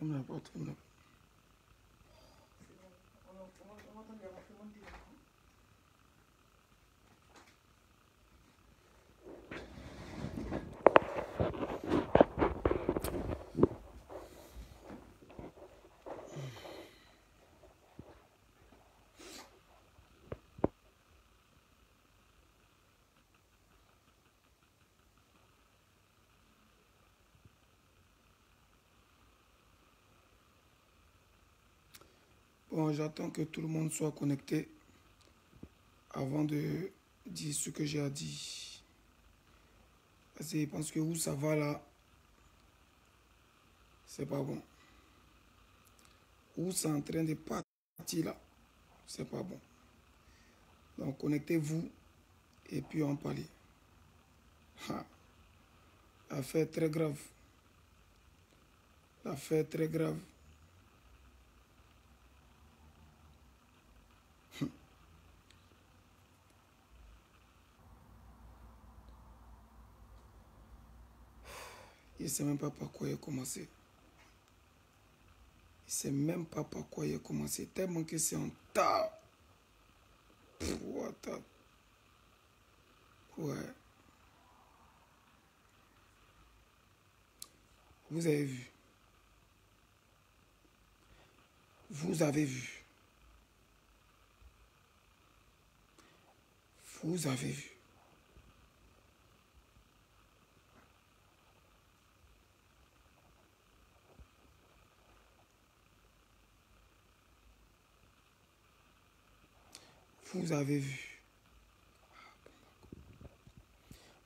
Ferme la porte, ferme la porte. Bon, j'attends que tout le monde soit connecté avant de dire ce que j'ai à dire. Parce que je pense que où ça va là, c'est pas bon. Où c'est en train de partir là, c'est pas bon. Donc connectez-vous et puis on parle. Affaire très grave. Affaire très grave. Il ne sait même pas par quoi il a commencé. Il ne sait même pas par quoi il a commencé. Tellement que c'est en tas. What? Ouais. Vous avez vu. Vous avez vu. Vous avez vu. Vous avez vu.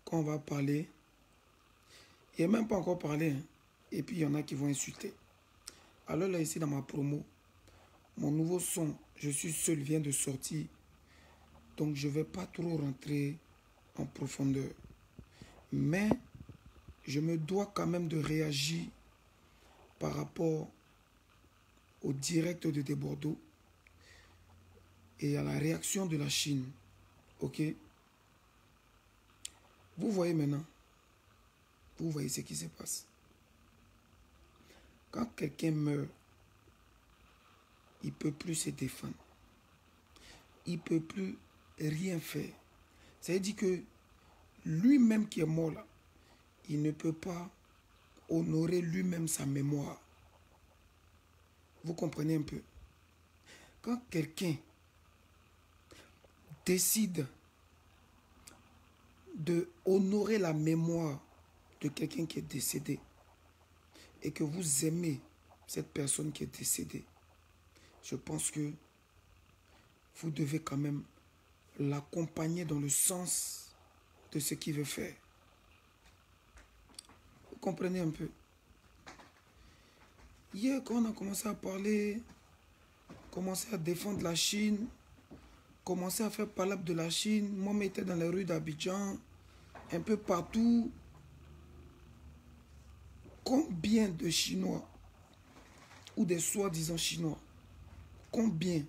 Quand on va parler, il n'a même pas encore parlé. Hein. Et puis il y en a qui vont insulter. Alors là, ici dans ma promo, mon nouveau son, je suis seul, vient de sortir. Donc je ne vais pas trop rentrer en profondeur. Mais je me dois quand même de réagir par rapport au direct de Bordeaux et à la réaction de la Chine. Ok? Vous voyez maintenant, vous voyez ce qui se passe. Quand quelqu'un meurt, il ne peut plus se défendre. Il ne peut plus rien faire. Ça veut dire que lui-même qui est mort là, il ne peut pas honorer lui-même sa mémoire. Vous comprenez un peu? Quand quelqu'un décide de honorer la mémoire de quelqu'un qui est décédé et que vous aimez cette personne qui est décédée, je pense que vous devez quand même l'accompagner dans le sens de ce qu'il veut faire. Vous comprenez un peu? Hier, quand on a commencé à parler, commencé à défendre la Chine, commencé à faire palabre de la Chine, moi, j'étais dans les rues d'Abidjan, un peu partout. Combien de Chinois, ou des soi-disant Chinois, combien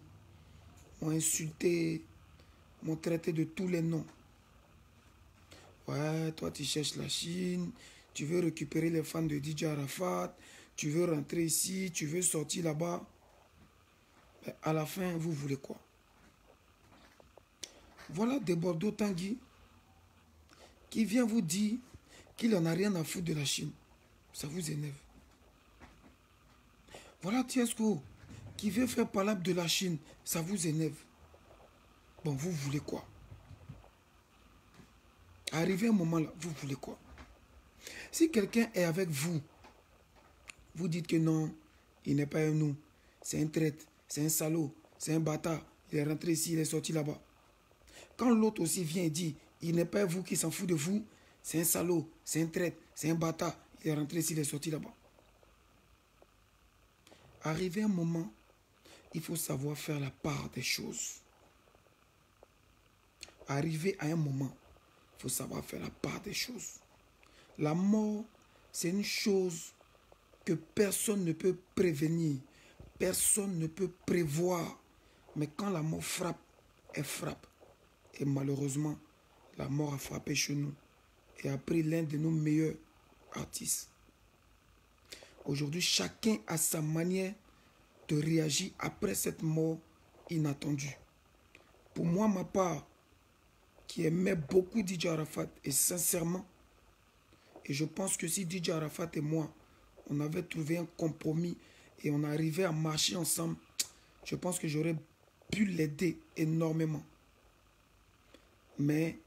m'ont insulté, m'ont traité de tous les noms? Ouais, toi tu cherches la Chine, tu veux récupérer les fans de DJ Arafat, tu veux rentrer ici, tu veux sortir là-bas. Mais à la fin, vous voulez quoi? Voilà des Bordeaux Tanguy qui vient vous dire qu'il n'en a rien à foutre de la Chine. Ça vous énerve. Voilà Tiesco qui veut faire palabre de la Chine. Ça vous énerve. Bon, vous voulez quoi? Arrivé un moment là, vous voulez quoi? Si quelqu'un est avec vous, vous dites que non, il n'est pas un nous. C'est un traître, c'est un salaud, c'est un bâtard. Il est rentré ici, il est sorti là-bas. Quand l'autre aussi vient et dit, il n'est pas vous qui s'en fout de vous, c'est un salaud, c'est un traître, c'est un bâtard. Il est rentré ici, il est sorti là-bas. Arrivé un moment, il faut savoir faire la part des choses. Arrivé à un moment, il faut savoir faire la part des choses. La mort, c'est une chose que personne ne peut prévenir, personne ne peut prévoir. Mais quand la mort frappe, elle frappe. Et malheureusement, la mort a frappé chez nous et a pris l'un de nos meilleurs artistes. Aujourd'hui, chacun a sa manière de réagir après cette mort inattendue. Pour moi, ma part, qui aimait beaucoup DJ Arafat, et sincèrement, et je pense que si DJ Arafat et moi, on avait trouvé un compromis et on arrivait à marcher ensemble, je pense que j'aurais pu l'aider énormément. Mais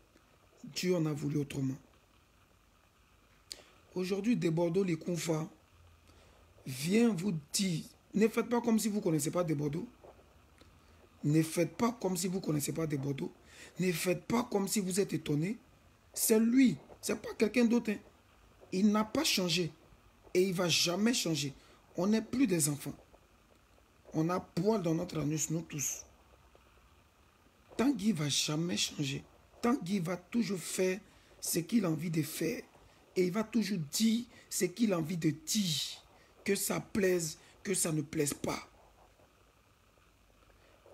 Dieu en a voulu autrement. Aujourd'hui, Desbordeaux Likunfa vient vous dire, ne faites pas comme si vous ne connaissez pas Desbordeaux. Ne faites pas comme si vous ne connaissez pas Desbordeaux. Ne faites pas comme si vous êtes étonné. C'est lui, ce n'est pas quelqu'un d'autre. Hein. Il n'a pas changé et il ne va jamais changer. On n'est plus des enfants. On a poil dans notre anus, nous tous. Tanguy ne va jamais changer. Tanguy va toujours faire ce qu'il a envie de faire. Et il va toujours dire ce qu'il a envie de dire. Que ça plaise, que ça ne plaise pas.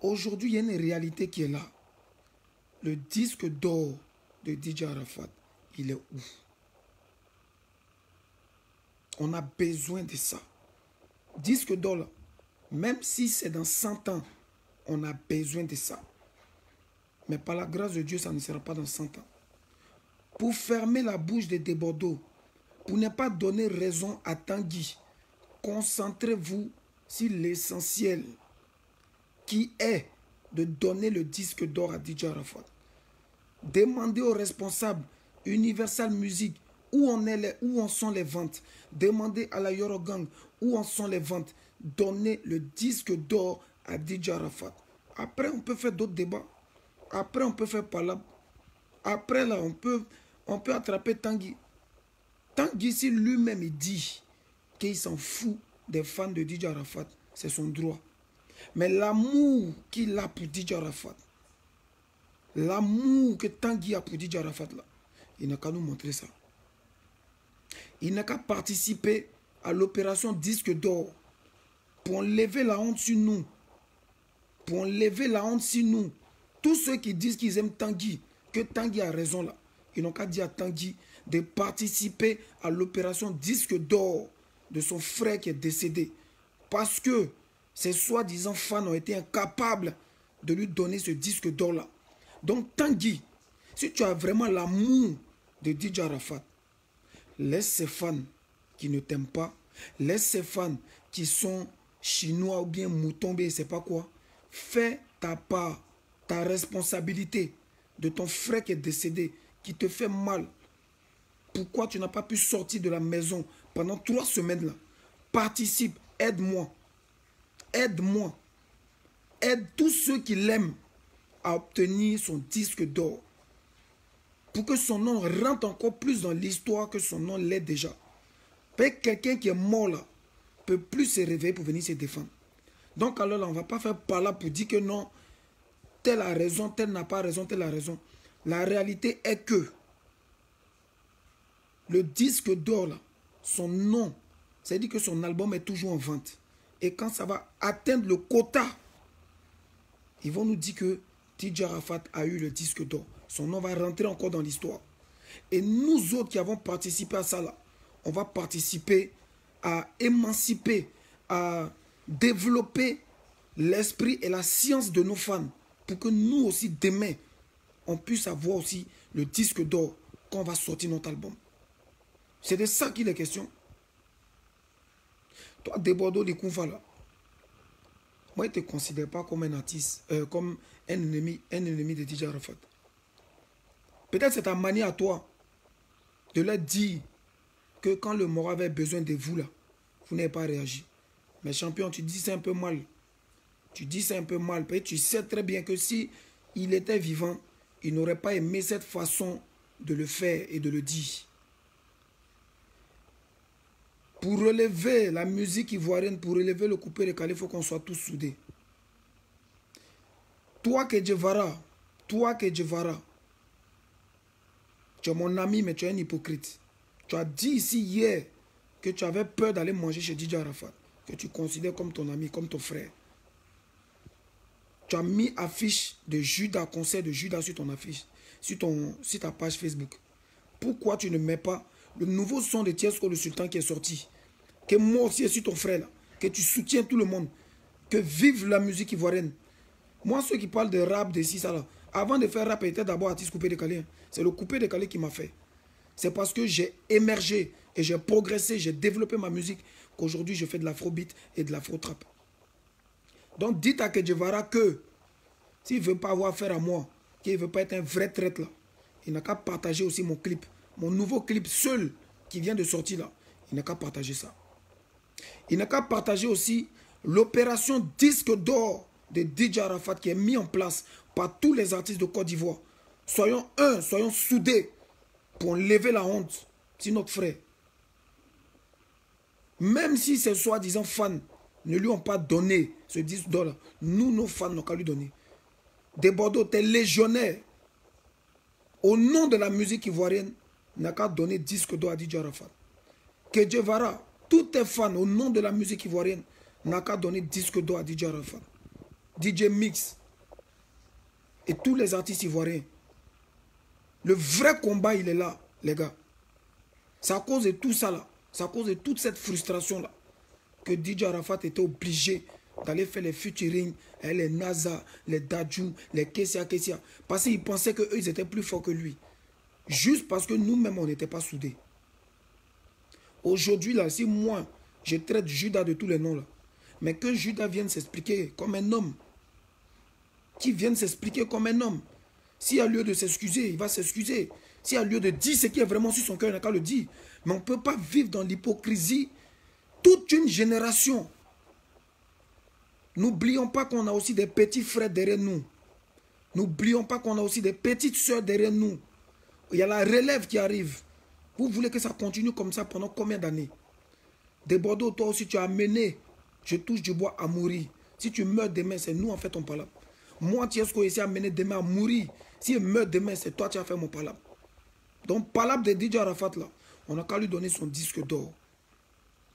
Aujourd'hui, il y a une réalité qui est là. Le disque d'or de DJ Arafat, il est où? On a besoin de ça. Disque d'or, là, même si c'est dans 100 ans, on a besoin de ça. Mais par la grâce de Dieu, ça ne sera pas dans 100 ans. Pour fermer la bouche des Desbordeaux, pour ne pas donner raison à Tanguy, concentrez-vous sur l'essentiel qui est de donner le disque d'or à DJ Arafat. Demandez aux responsables Universal Music où en sont les ventes. Demandez à la Yorogang où en sont les ventes. Donnez le disque d'or à DJ Arafat. Après, on peut faire d'autres débats. Après, on peut faire palabre. Après, là, on peut attraper Tanguy. Tanguy, si lui-même il dit qu'il s'en fout des fans de DJ Arafat, c'est son droit. Mais l'amour qu'il a pour DJ Arafat, l'amour que Tanguy a pour DJ Arafat, là, il n'a qu'à nous montrer ça. Il n'a qu'à participer à l'opération disque d'or pour enlever la honte sur nous. Pour enlever la honte sur nous. Tous ceux qui disent qu'ils aiment Tanguy, que Tanguy a raison là, ils n'ont qu'à dire à Tanguy de participer à l'opération disque d'or de son frère qui est décédé. Parce que ses soi-disant fans ont été incapables de lui donner ce disque d'or là. Donc Tanguy, si tu as vraiment l'amour de DJ Arafat, laisse ces fans qui ne t'aiment pas, laisse ces fans qui sont chinois ou bien moutons, bien je ne sais pas quoi, fais ta part, ta responsabilité de ton frère qui est décédé, qui te fait mal. Pourquoi tu n'as pas pu sortir de la maison pendant 3 semaines là? Participe, aide-moi. Aide-moi. Aide tous ceux qui l'aiment à obtenir son disque d'or. Pour que son nom rentre encore plus dans l'histoire que son nom l'est déjà. Peut-être quelqu'un qui est mort là peut plus se réveiller pour venir se défendre. Donc alors là, on ne va pas faire par là pour dire que non, tel a raison, tel n'a pas raison, tel a raison. La réalité est que le disque d'or là, son nom, c'est-à-dire que son album est toujours en vente. Et quand ça va atteindre le quota, ils vont nous dire que DJ Arafat a eu le disque d'or. Son nom va rentrer encore dans l'histoire. Et nous autres qui avons participé à ça là, on va participer à émanciper, à développer l'esprit et la science de nos fans pour que nous aussi demain, on puisse avoir aussi le disque d'or quand on va sortir notre album. C'est de ça qu'il est question. Toi, Desbordeaux Likunfa là, moi, je ne te considère pas comme un artiste, comme un ennemi de DJ Arafat. Peut-être c'est ta manière à toi de leur dire que quand le Moro avait besoin de vous là, vous n'avez pas réagi. Mais champion, tu dis ça un peu mal. Tu dis ça un peu mal. Peut-être tu sais très bien que si il était vivant, il n'aurait pas aimé cette façon de le faire et de le dire. Pour relever la musique ivoirienne, pour relever le coupé de Kali, il faut qu'on soit tous soudés. Toi que Djevara, tu es mon ami, mais tu es un hypocrite. Tu as dit ici hier que tu avais peur d'aller manger chez DJ Arafat, que tu considères comme ton ami, comme ton frère. Tu as mis affiche de Judas, concert de Judas sur ton affiche, sur ta page Facebook. Pourquoi tu ne mets pas le nouveau son de Tiesko le Sultan qui est sorti? que moi aussi je suis ton frère là, que tu soutiens tout le monde, que vive la musique ivoirienne. Moi, ceux qui parlent de rap, de ci, ça là, avant de faire rap, j'étais d'abord artiste coupé décalé. Hein. C'est le coupé décalé qui m'a fait. C'est parce que j'ai émergé et j'ai progressé, j'ai développé ma musique qu'aujourd'hui je fais de l'afrobeat et de l'afro-trap. Donc dites à Kedjevara que s'il ne veut pas avoir affaire à moi, qu'il ne veut pas être un vrai traître là, il n'a qu'à partager aussi mon clip. Mon nouveau clip seul qui vient de sortir là, il n'a qu'à partager ça. Il n'a qu'à partager aussi l'opération disque d'or de DJ Arafat qui est mise en place par tous les artistes de Côte d'Ivoire. Soyons soyons soudés pour lever la honte sur notre frère. Même si ces soi-disant fans ne lui ont pas donné ce 10 $, nous, nos fans, n'ont qu'à lui donner. Des Bordeaux, t'es légionnaire. Au nom de la musique ivoirienne, n'a qu'à donner disque d'or à DJ Arafat. Kedjevara, tous tes fans, au nom de la musique ivoirienne, n'a qu'à donner disque d'or à DJ Arafat. DJ Mix et tous les artistes ivoiriens. Le vrai combat, il est là, les gars. C'est à cause de tout ça là. C'est à cause de toute cette frustration-là que DJ Arafat était obligé d'aller faire les featuring, les NASA, les Dadju, les Kessia. Parce qu'il pensait qu'eux, ils étaient plus forts que lui. Juste parce que nous-mêmes, on n'était pas soudés. Aujourd'hui, là, si moi, je traite Judas de tous les noms, là, mais que Judas vienne s'expliquer comme un homme, qu'il vienne s'expliquer comme un homme. S'il y a lieu de s'excuser, il va s'excuser. S'il y a lieu de dire ce qui est vraiment sur son cœur, il n'a qu'à le dire. Mais on ne peut pas vivre dans l'hypocrisie toute une génération. N'oublions pas qu'on a aussi des petits frères derrière nous. N'oublions pas qu'on a aussi des petites soeurs derrière nous. Il y a la relève qui arrive. Vous voulez que ça continue comme ça pendant combien d'années? Des Bordeaux, toi aussi tu as amené, je touche du bois, à mourir. Si tu meurs demain, c'est nous en fait ton palabre. Moi, Tiesco, ici à amener demain à mourir. Si il meurt demain, c'est toi qui as fait mon palabre. Donc, palabre de DJ Arafat là, on n'a qu'à lui donner son disque d'or.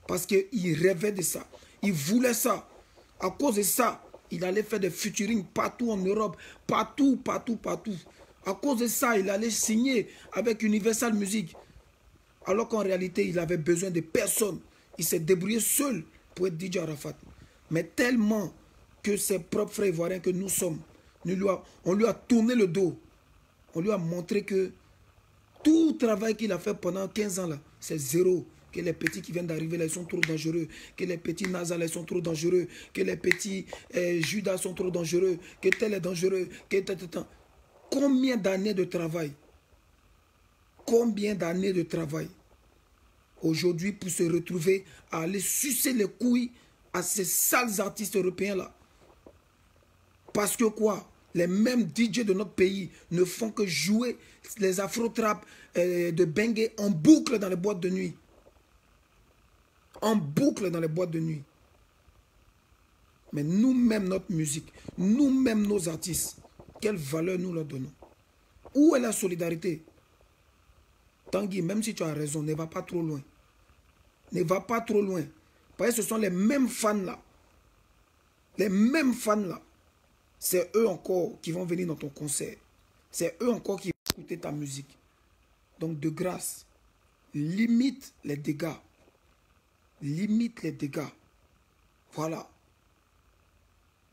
Parce qu'il rêvait de ça. Il voulait ça. À cause de ça, il allait faire des featuring partout en Europe. Partout. À cause de ça, il allait signer avec Universal Music. Alors qu'en réalité, il avait besoin de personne. Il s'est débrouillé seul pour être DJ Arafat. Mais tellement que ses propres frères ivoiriens que nous sommes, on lui a tourné le dos. On lui a montré que tout travail qu'il a fait pendant 15 ans, là, c'est zéro. Que les petits qui viennent d'arriver, là, ils sont trop dangereux. Que les petits NASA, là, ils sont trop dangereux. Que les petits Judas sont trop dangereux. Que tel est dangereux. Combien d'années de travail? Combien d'années de travail aujourd'hui pour se retrouver à aller sucer les couilles à ces sales artistes européens-là? Parce que quoi? Les mêmes DJ de notre pays ne font que jouer les afro-trap de Bengue en boucle dans les boîtes de nuit. En boucle dans les boîtes de nuit. Mais nous-mêmes, notre musique, nous-mêmes, nos artistes, quelle valeur nous leur donnons? Où est la solidarité? Tanguy, même si tu as raison, ne va pas trop loin. Ne va pas trop loin. Parce que ce sont les mêmes fans-là. Les mêmes fans-là. C'est eux encore qui vont venir dans ton concert. C'est eux encore qui vont écouter ta musique. Donc de grâce, limite les dégâts. Limite les dégâts. Voilà.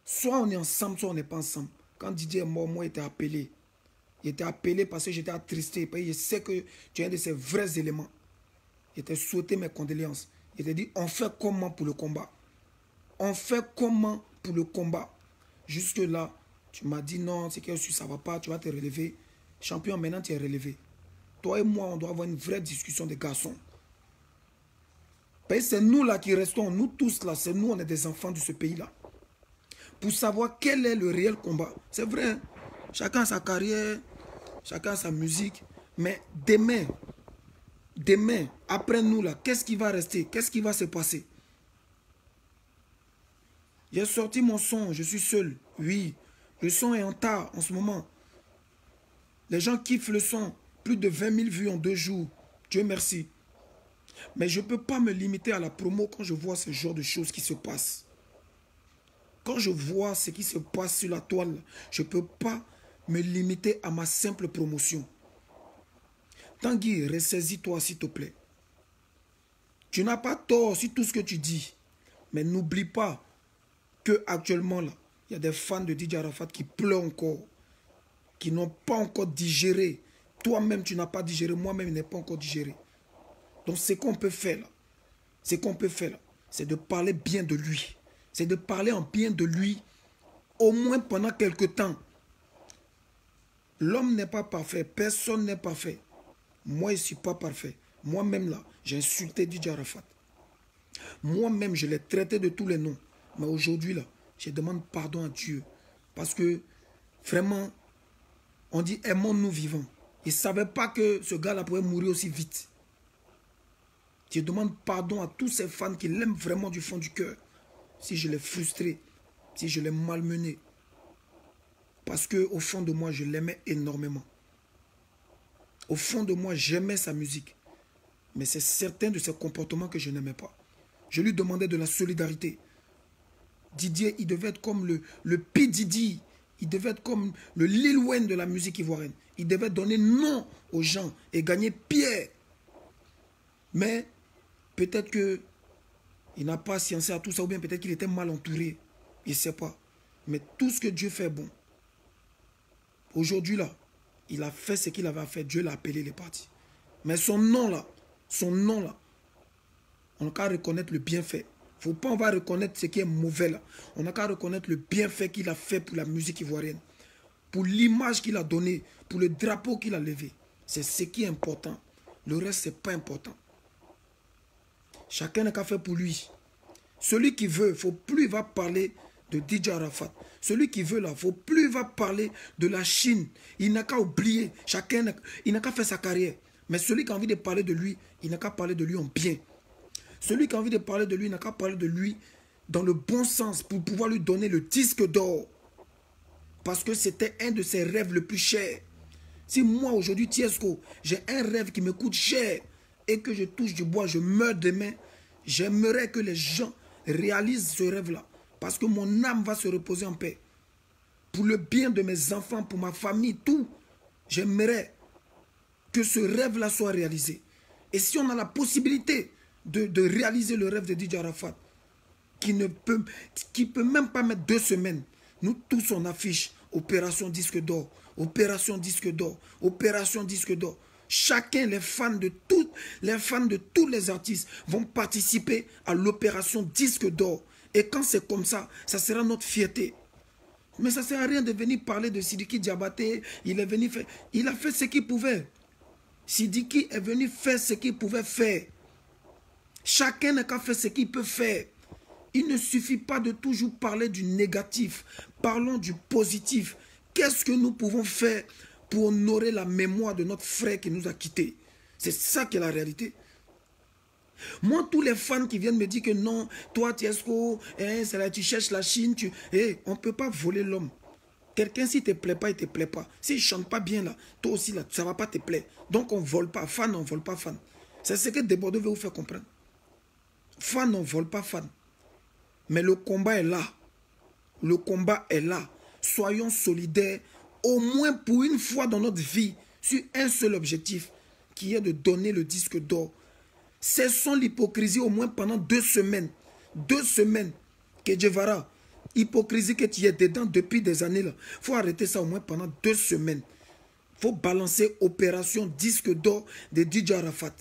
Soit on est ensemble, soit on n'est pas ensemble. Quand Didier est mort, moi, il était appelé. Il était appelé parce que j'étais attristé. Parce que je sais que tu es un de ces vrais éléments. Il t'a souhaité mes condoléances. Il t'a dit, on fait comment pour le combat? On fait comment pour le combat? Jusque-là, tu m'as dit non, c'est que ça ne va pas, tu vas te relever. Champion, maintenant tu es relevé. Toi et moi, on doit avoir une vraie discussion de garçons. C'est nous là qui restons, nous tous là, c'est nous, on est des enfants de ce pays-là. Pour savoir quel est le réel combat. C'est vrai, hein? Chacun a sa carrière, chacun a sa musique. Mais demain, après nous là, qu'est-ce qui va rester? Qu'est-ce qui va se passer? J'ai sorti mon son, je suis seul. Oui, le son est en tas en ce moment. Les gens kiffent le son. Plus de 20 000 vues en 2 jours. Dieu merci. Mais je ne peux pas me limiter à la promo quand je vois ce genre de choses qui se passent. Quand je vois ce qui se passe sur la toile, je ne peux pas me limiter à ma simple promotion. Tanguy, ressaisis-toi s'il te plaît. Tu n'as pas tort sur tout ce que tu dis. Mais n'oublie pas que actuellement là, il y a des fans de DJ Arafat qui pleurent encore, qui n'ont pas encore digéré. Toi-même, tu n'as pas digéré. Moi-même, je n'ai pas encore digéré. Donc, ce qu'on peut faire là, c'est de parler bien de lui. C'est de parler en bien de lui, au moins pendant quelque temps. L'homme n'est pas parfait. Personne n'est parfait. Moi, je ne suis pas parfait. Moi-même, là, j'ai insulté DJ Arafat. Moi-même, je l'ai traité de tous les noms. Mais aujourd'hui, là, je demande pardon à Dieu. Parce que, vraiment, on dit aimons-nous vivants. Il ne savait pas que ce gars-là pourrait mourir aussi vite. Je demande pardon à tous ces fans qui l'aiment vraiment du fond du cœur. Si je l'ai frustré, si je l'ai malmené. Parce qu'au fond de moi, je l'aimais énormément. Au fond de moi, j'aimais sa musique. Mais c'est certains de ses comportements que je n'aimais pas. Je lui demandais de la solidarité. Didier, il devait être comme le P. Diddy. Il devait être comme le Lil Wayne de la musique ivoirienne. Il devait donner nom aux gens et gagner pierre. Mais peut-être qu'il n'a pas sciencé à tout ça, ou bien peut-être qu'il était mal entouré. Il ne sait pas. Mais tout ce que Dieu fait bon. Aujourd'hui là, il a fait ce qu'il avait à faire. Dieu l'a appelé, il est parti. Mais son nom là, on n'a qu'à reconnaître le bienfait. Il ne faut pas on va reconnaître ce qui est mauvais là. On n'a qu'à reconnaître le bienfait qu'il a fait pour la musique ivoirienne. Pour l'image qu'il a donnée, pour le drapeau qu'il a levé. C'est ce qui est important. Le reste, ce n'est pas important. Chacun n'a qu'à faire pour lui. Celui qui veut, il ne faut plus il va parler de DJ Arafat. Celui qui veut là, il ne faut plus il va parler de la Chine. Il n'a qu'à oublier. Chacun, il n'a qu'à faire sa carrière. Mais celui qui a envie de parler de lui, il n'a qu'à parler de lui en bien. Celui qui a envie de parler de lui, il n'a qu'à parler de lui dans le bon sens pour pouvoir lui donner le disque d'or. Parce que c'était un de ses rêves le plus cher. Si moi aujourd'hui, Tiesco, j'ai un rêve qui me coûte cher et que je touche du bois, je meurs demain, j'aimerais que les gens réalisent ce rêve-là. Parce que mon âme va se reposer en paix. Pour le bien de mes enfants, pour ma famille, tout. J'aimerais que ce rêve-là soit réalisé. Et si on a la possibilité de réaliser le rêve de DJ Arafat, qui peut même pas mettre 2 semaines, nous tous on affiche Opération Disque d'Or, Opération Disque d'Or, Opération Disque d'Or. Chacun, les fans de tous les artistes vont participer à l'opération Disque d'Or. Et quand c'est comme ça, ça sera notre fierté. Mais ça ne sert à rien de venir parler de Sidiki Diabaté. Il est venu faire. Il a fait ce qu'il pouvait. Sidiki est venu faire ce qu'il pouvait faire. Chacun n'a qu'à faire ce qu'il peut faire. Il ne suffit pas de toujours parler du négatif. Parlons du positif. Qu'est-ce que nous pouvons faire pour honorer la mémoire de notre frère qui nous a quittés? C'est ça qui est la réalité. Moi, tous les fans qui viennent me dire que non, toi, Tiesco, tu cherches la Chine, on ne peut pas voler l'homme. Quelqu'un, s'il ne te plaît pas, il ne te plaît pas. S'il ne chante pas bien, là, toi aussi, là, ça ne va pas te plaire. Donc, on ne vole pas. Fan, on ne vole pas fan. C'est ce que Desbordeaux veut vous faire comprendre. Fan, on ne vole pas fan. Mais le combat est là. Le combat est là. Soyons solidaires, au moins pour une fois dans notre vie, sur un seul objectif, qui est de donner le disque d'or. Cessons l'hypocrisie au moins pendant 2 semaines. 2 semaines. Que Guevara, hypocrisie que tu es dedans depuis des années là. Il faut arrêter ça au moins pendant 2 semaines. Il faut balancer opération disque d'or de DJ Arafat.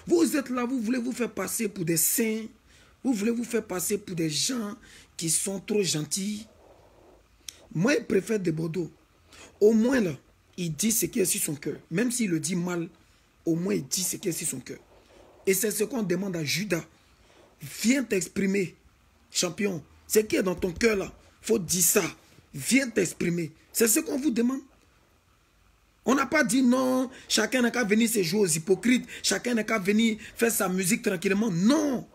Vous êtes là, vous voulez vous faire passer pour des saints. Vous voulez vous faire passer pour des gens qui sont trop gentils. Moi, je préfère Desbordeaux. Au moins là, il dit ce qui est sur son cœur. Même s'il le dit mal, au moins il dit ce qui est sur son cœur. Et c'est ce qu'on demande à Judas. Viens t'exprimer, champion. Ce qui est dans ton cœur là, il faut dire ça. Viens t'exprimer. C'est ce qu'on vous demande. On n'a pas dit non, chacun n'a qu'à venir se jouer aux hypocrites. Chacun n'a qu'à venir faire sa musique tranquillement. Non.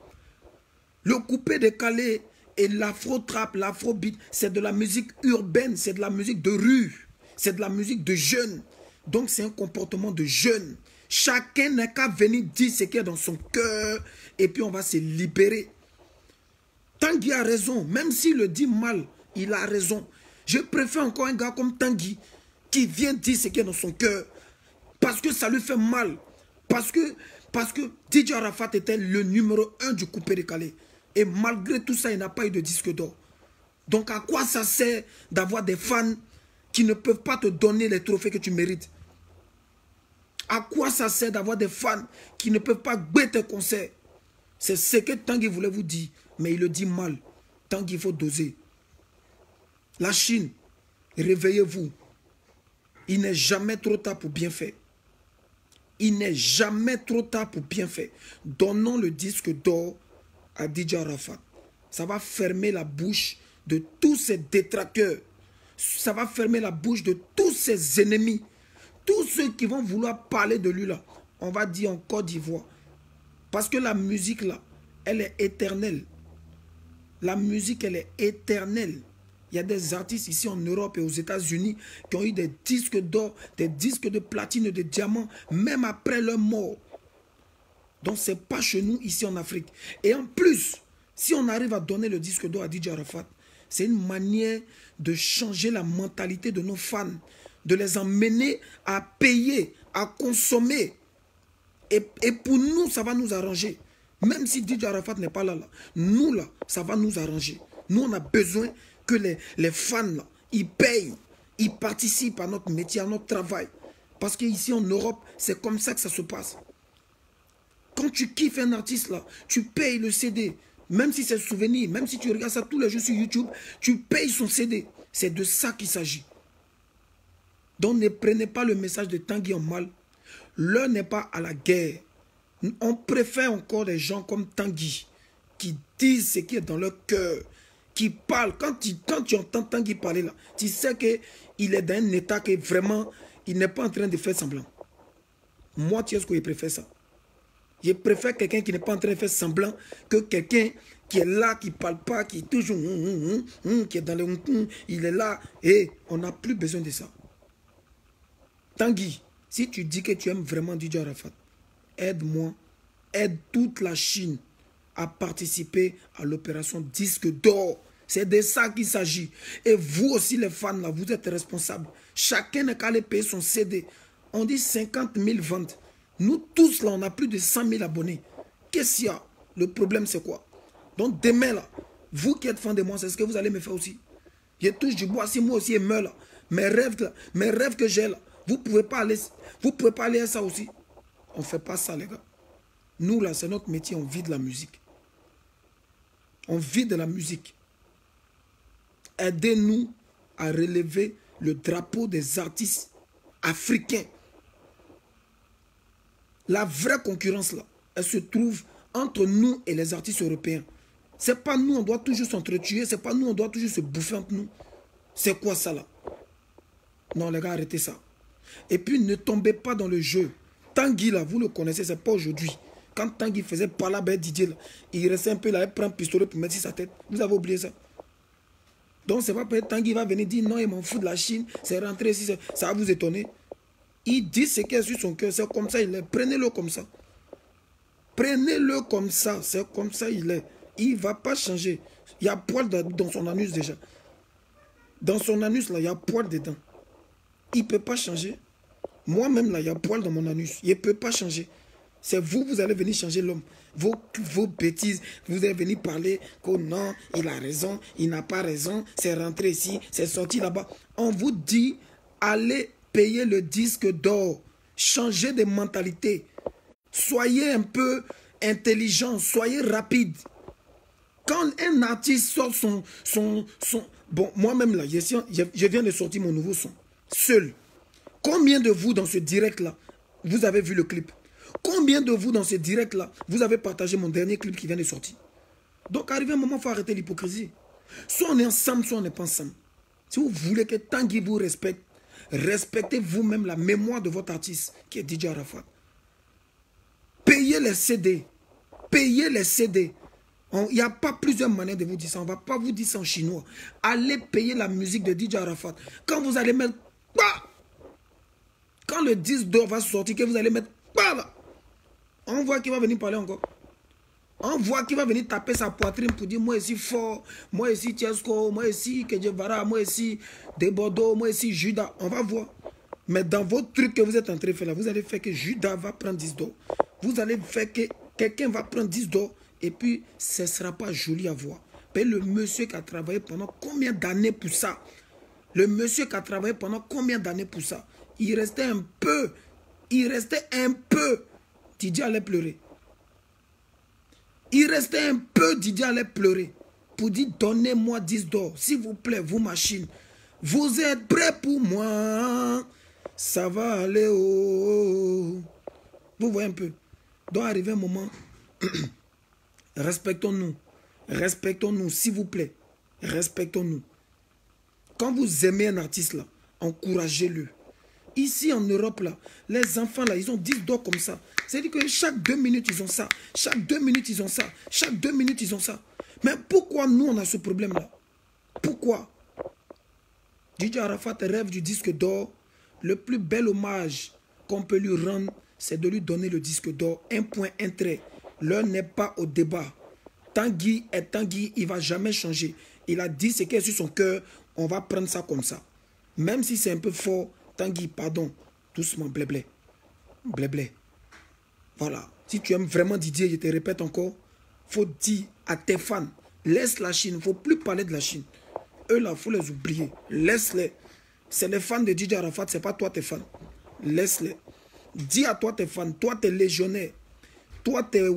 Le coupé décalé et l'afro-trap, l'afro-beat, c'est de la musique urbaine, c'est de la musique de rue. C'est de la musique de jeunes. Donc c'est un comportement de jeunes. Chacun n'a qu'à venir dire ce qui est dans son cœur et puis on va se libérer. Tanguy a raison, même s'il le dit mal, il a raison. Je préfère encore un gars comme Tanguy qui vient dire ce qui est dans son cœur parce que ça lui fait mal. Parce que Parce que DJ Arafat était le numéro 1 du coupé-décalé. Et malgré tout ça, il n'a pas eu de disque d'or. Donc à quoi ça sert d'avoir des fans qui ne peuvent pas te donner les trophées que tu mérites? À quoi ça sert d'avoir des fans qui ne peuvent pas goûter tes concerts? C'est ce que Tanguy voulait vous dire, mais il le dit mal. Tanguy, il faut doser. La Chine, réveillez-vous. Il n'est jamais trop tard pour bien faire. Il n'est jamais trop tard pour bien faire. Donnons le disque d'or à DJ Arafat. Ça va fermer la bouche de tous ses détracteurs. Ça va fermer la bouche de tous ses ennemis. Tous ceux qui vont vouloir parler de lui là. On va dire en Côte d'Ivoire. Parce que la musique là, elle est éternelle. La musique, elle est éternelle. Il y a des artistes ici en Europe et aux États-Unis qui ont eu des disques d'or, des disques de platine, de diamants, même après leur mort. Donc, ce n'est pas chez nous, ici en Afrique. Et en plus, si on arrive à donner le disque d'or à DJ Arafat, c'est une manière de changer la mentalité de nos fans, de les emmener à payer, à consommer. Et pour nous, ça va nous arranger. Même si DJ Arafat n'est pas là, nous, là, ça va nous arranger. Nous, on a besoin que les fans, là, ils payent, ils participent à notre métier, à notre travail. Parce qu'ici en Europe, c'est comme ça que ça se passe. Quand tu kiffes un artiste, là, tu payes le CD. Même si c'est souvenir, même si tu regardes ça tous les jours sur YouTube, tu payes son CD. C'est de ça qu'il s'agit. Donc ne prenez pas le message de Tanguy en mal. L'heure n'est pas à la guerre. On préfère encore des gens comme Tanguy qui disent ce qui est dans leur cœur, qui parlent. Quand tu entends Tanguy parler là, tu sais qu'il est dans un état que vraiment, il n'est pas en train de faire semblant. Moi, tu sais ce que je préfère ça. Je préfère quelqu'un qui n'est pas en train de faire semblant que quelqu'un qui est là, qui ne parle pas, qui est toujours qui est dans le il est là. Et on n'a plus besoin de ça. Tanguy, si tu dis que tu aimes vraiment DJ Arafat, aide-moi, aide toute la Chine à participer à l'opération Disque d'Or. C'est de ça qu'il s'agit. Et vous aussi les fans là, vous êtes responsables. Chacun n'a qu'à aller payer son CD. On dit 50 000 ventes. Nous tous là, on a plus de 100 000 abonnés. Qu'est-ce qu'il y a? Le problème c'est quoi? Donc demain là, vous qui êtes fan de moi, c'est ce que vous allez me faire aussi. Je touche du bois, si moi aussi je meurs là. Mes rêves que j'ai là, vous pouvez pas aller à ça aussi. On ne fait pas ça les gars. Nous là, c'est notre métier, on vit de la musique. On vit de la musique. Aidez-nous à relever le drapeau des artistes africains. La vraie concurrence là, elle se trouve entre nous et les artistes européens. C'est pas nous, on doit toujours s'entretuer. C'est pas nous, on doit toujours se bouffer entre nous. C'est quoi ça là? Non les gars, arrêtez ça. Et puis ne tombez pas dans le jeu. Tanguy là, vous le connaissez, c'est pas aujourd'hui. Quand Tanguy faisait pas la bête Didier là, il restait un peu là, il prend un pistolet pour mettre sur sa tête. Vous avez oublié ça? Donc c'est pas peut-être Tanguy va venir dire non, il m'en fout de la Chine, c'est rentré ici, ça va vous étonner. Il dit ce qu'il y a sur son cœur, c'est comme ça il est. Prenez-le comme ça. Prenez-le comme ça, c'est comme ça il est. Il ne va pas changer. Il y a poil dans son anus déjà. Dans son anus là, il y a poil dedans. Il ne peut pas changer. Moi-même là, il y a poil dans mon anus. Il ne peut pas changer. C'est vous, vous allez venir changer l'homme. Vos bêtises, vous allez venir parler que non, il a raison, il n'a pas raison, c'est rentré ici, c'est sorti là-bas. On vous dit, allez payer le disque d'or. Changez de mentalité. Soyez un peu intelligent, soyez rapide. Quand un artiste sort son bon, moi-même là, je viens de sortir mon nouveau son. Seul. Combien de vous dans ce direct-là, vous avez vu le clip? Combien de vous dans ce direct-là, vous avez partagé mon dernier clip qui vient de sortir? Donc, arrivé un moment, il faut arrêter l'hypocrisie. Soit on est ensemble, soit on n'est pas ensemble. Si vous voulez que Tanguy vous respecte, respectez vous-même la mémoire de votre artiste, qui est DJ Arafat. Payez les CD. Payez les CD. Il n'y a pas plusieurs manières de vous dire ça. On ne va pas vous dire ça en chinois. Allez payer la musique de DJ Arafat. Quand vous allez mettre... Quand le disque d'or va sortir, que vous allez mettre... On voit qu'il va venir parler encore. On voit qu'il va venir taper sa poitrine pour dire moi ici fort, moi ici Tiesco, moi ici Kedjevara, moi ici Debordeaux, moi ici Judas. On va voir. Mais dans votre truc que vous êtes en train de faire là, vous allez faire que Judas va prendre 10 d'or. Vous allez faire que quelqu'un va prendre 10 d'or et puis ce ne sera pas joli à voir. Mais le monsieur qui a travaillé pendant combien d'années pour ça? Le monsieur qui a travaillé pendant combien d'années pour ça? Il restait un peu. Il restait un peu. Didier allait pleurer. Il restait un peu. Didier allait pleurer. Pour dire, donnez-moi 10 d'or. S'il vous plaît, vous machines. Vous êtes prêts pour moi. Ça va aller. Oh. Vous voyez un peu. Doit arriver un moment. Respectons-nous. Respectons-nous, s'il vous plaît. Respectons-nous. Quand vous aimez un artiste là, encouragez-le. Ici en Europe là, les enfants là, ils ont 10 d'or comme ça. C'est-à-dire que chaque 2 minutes ils ont ça. Chaque 2 minutes ils ont ça. Chaque 2 minutes ils ont ça. Mais pourquoi nous on a ce problème là? Pourquoi? Didier Arafat rêve du disque d'or. Le plus bel hommage qu'on peut lui rendre, c'est de lui donner le disque d'or. Un point, un trait. L'heure n'est pas au débat. Tanguy est Tanguy, il ne va jamais changer. Il a dit ce qui est sur son cœur, on va prendre ça comme ça. Même si c'est un peu fort, Tanguy, pardon, doucement, blé-blé. Blé-blé. Voilà. Si tu aimes vraiment Didier, je te répète encore, il faut dire à tes fans, laisse la Chine, il ne faut plus parler de la Chine. Eux là, il faut les oublier. Laisse-les. C'est les fans de Didier Arafat, ce n'est pas toi tes fans. Laisse-les. Dis à toi tes fans, toi tes légionnaires, toi tes,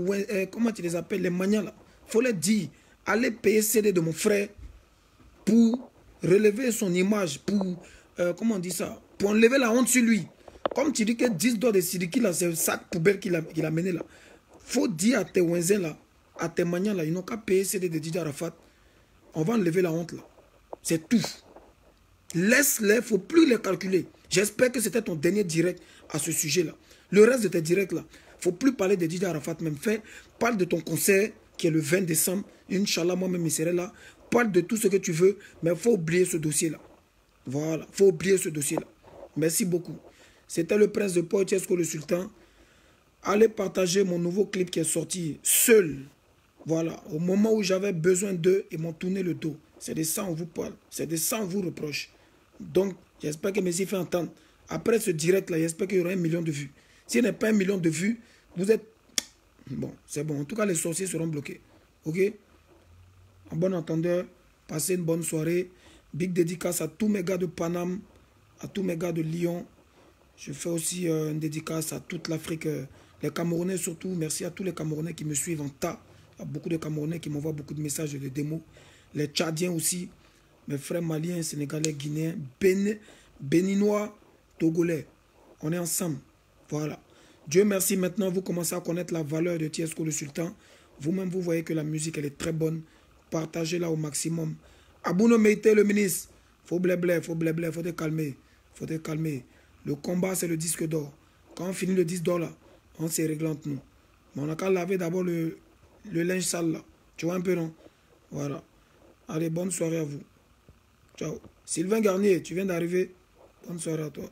comment tu les appelles, les manias là. Il faut leur dire, allez payer CD de mon frère pour relever son image, pour, comment on dit ça, pour enlever la honte sur lui. Comme tu dis que 10 dollars de Sidiki là, c'est un sac poubelle qu'il a mené là. Il faut dire à tes Wenzin là, à tes manias là, ils n'ont qu'à payer CD de Didier Arafat. On va enlever la honte là. C'est tout. Laisse-les, il ne faut plus les calculer. J'espère que c'était ton dernier direct à ce sujet-là. Le reste de tes directs là, il ne faut plus parler de Didier Arafat même. Parle de ton concert qui est le 20 décembre. Inch'Allah, moi-même, je serai là. Parle de tout ce que tu veux, mais il faut oublier ce dossier-là. Voilà, il faut oublier ce dossier-là. Merci beaucoup. C'était le prince de Poitiesco, le sultan. Allez partager mon nouveau clip qui est sorti seul. Voilà, au moment où j'avais besoin d'eux, ils m'ont tourné le dos. C'est de ça on vous parle, c'est de ça on vous reproche. Donc, j'espère que Messi fait entendre. Après ce direct-là, j'espère qu'il y aura 1 million de vues. S'il n'y a pas 1 million de vues, vous êtes... Bon, c'est bon. En tout cas, les sorciers seront bloqués. Ok? En bon entendeur, passez une bonne soirée. Big dédicace à tous mes gars de Paname, à tous mes gars de Lyon. Je fais aussi une dédicace à toute l'Afrique, les Camerounais surtout. Merci à tous les Camerounais qui me suivent en tas. Il y a beaucoup de Camerounais qui m'envoient beaucoup de messages de démos. Les Tchadiens aussi. Mes frères maliens, sénégalais, guinéens, béninois, togolais. On est ensemble. Voilà. Dieu merci, maintenant vous commencez à connaître la valeur de Tiesco le Sultan. Vous-même, vous voyez que la musique, elle est très bonne. Partagez-la au maximum. Abouno Meïté, le ministre. Faut blé, faut te calmer. Faut te calmer. Le combat, c'est le disque d'or. Quand on finit le disque d'or, là, on s'est réglé entre nous. Mais on a qu'à laver d'abord le linge sale, là. Tu vois un peu, non? Voilà. Allez, bonne soirée à vous. Ciao. Sylvain Garnier, tu viens d'arriver. Bonne soirée à toi.